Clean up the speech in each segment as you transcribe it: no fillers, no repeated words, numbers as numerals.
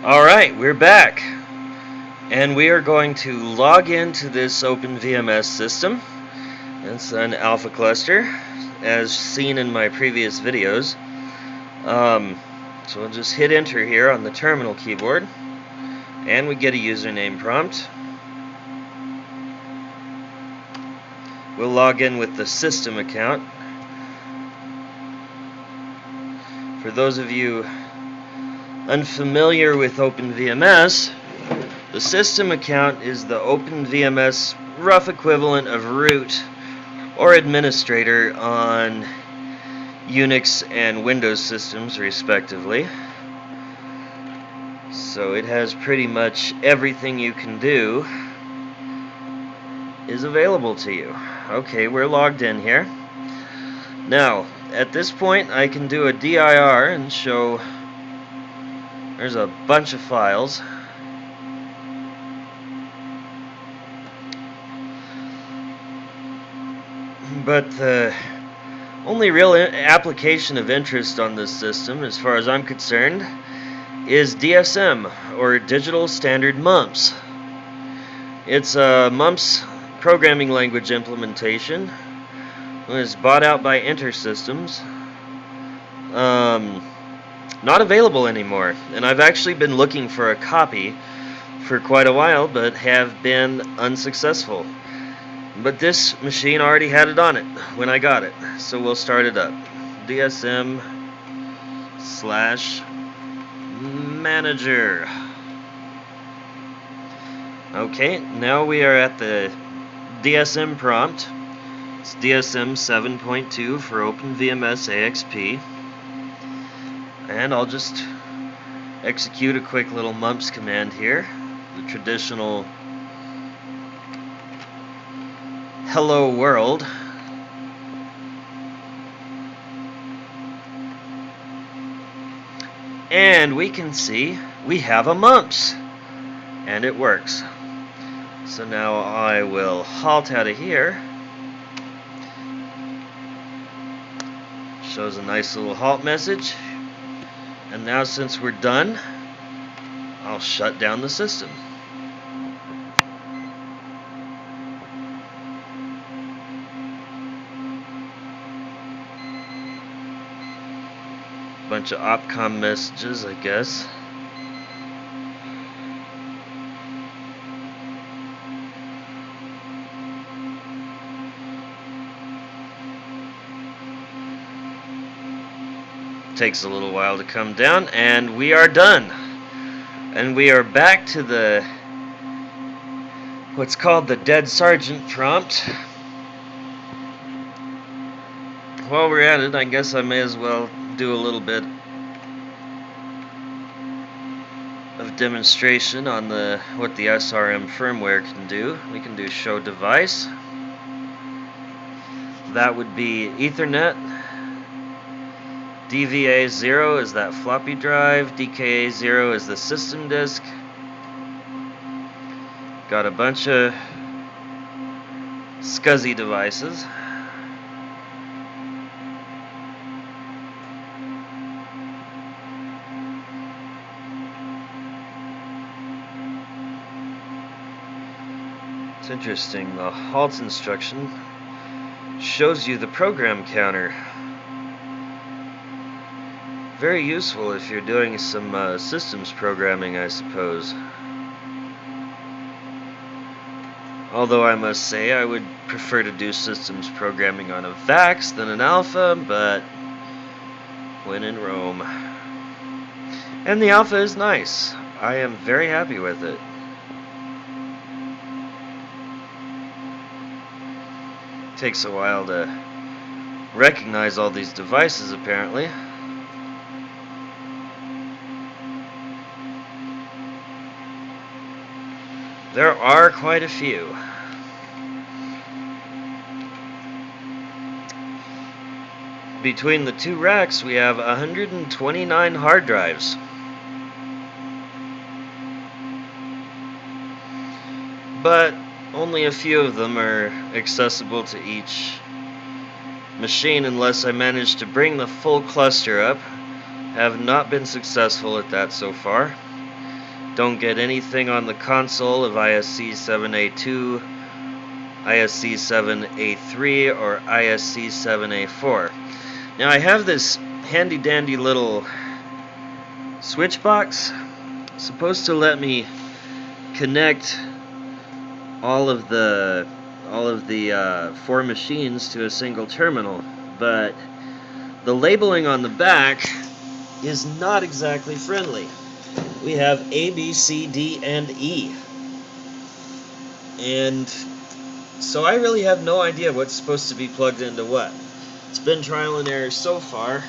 Alright, we're back. And we are going to log into this OpenVMS system. It's an alpha cluster, as seen in my previous videos. So we'll just hit enter here on the terminal keyboard, and we get a username prompt. We'll log in with the system account. For those of you unfamiliar with OpenVMS, the system account is the OpenVMS rough equivalent of root or administrator on Unix and Windows systems, respectively. So it has pretty much everything you can do is available to you. Okay, we're logged in here. Now, at this point, I can do a DIR and show there's a bunch of files. But the only real application of interest on this system, as far as I'm concerned, is DSM, or Digital Standard Mumps. It's a Mumps programming language implementation. It was bought out by InterSystems. Not available anymore, and I've actually been looking for a copy for quite a while, but have been unsuccessful. But this machine already had it on it when I got it, so we'll start it up. DSM/manager. Okay, now we are at the DSM prompt. It's DSM 7.2 for OpenVMS AXP. And I'll just execute a quick little mumps command here. The traditional hello world. And we can see we have a mumps. And it works. So now I will halt out of here. Shows a nice little halt message. And now, since we're done, I'll shut down the system. Bunch of opcom messages, I guess. Takes a little while to come down, and we are done. And we are back to the what's called the dead sergeant prompt. While we're at it, I guess I may as well do a little bit of demonstration on what the SRM firmware can do. We can do show device. That would be Ethernet. DVA0 is that floppy drive. DKA0 is the system disk. Got a bunch of SCSI devices. It's interesting, the halt instruction shows you the program counter. Very useful if you're doing some systems programming, I suppose. Although I must say I would prefer to do systems programming on a VAX than an Alpha, but when in Rome. And the Alpha is nice. I am very happy with it. Takes a while to recognize all these devices, apparently. There are quite a few. Between the two racks, we have 129 hard drives. But only a few of them are accessible to each machine unless I manage to bring the full cluster up. Have not been successful at that so far. Don't get anything on the console of ISC7A2, ISC7A3, or ISC7A4. Now I have this handy dandy little switch box, supposed to let me connect all of the 4 machines to a single terminal, but the labeling on the back is not exactly friendly. We have A, B, C, D, and E. And so I really have no idea what's supposed to be plugged into what. It's been trial and error so far,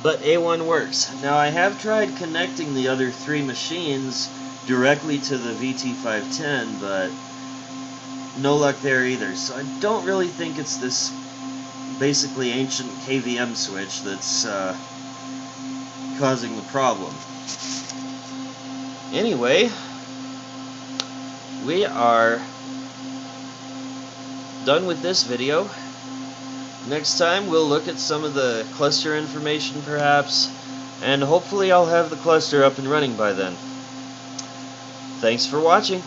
but A1 works. Now I have tried connecting the other 3 machines directly to the VT510, but no luck there either. So I don't really think it's this basically ancient KVM switch that's causing the problem. Anyway, we are done with this video. Next time we'll look at some of the cluster information perhaps, and hopefully I'll have the cluster up and running by then. Thanks for watching.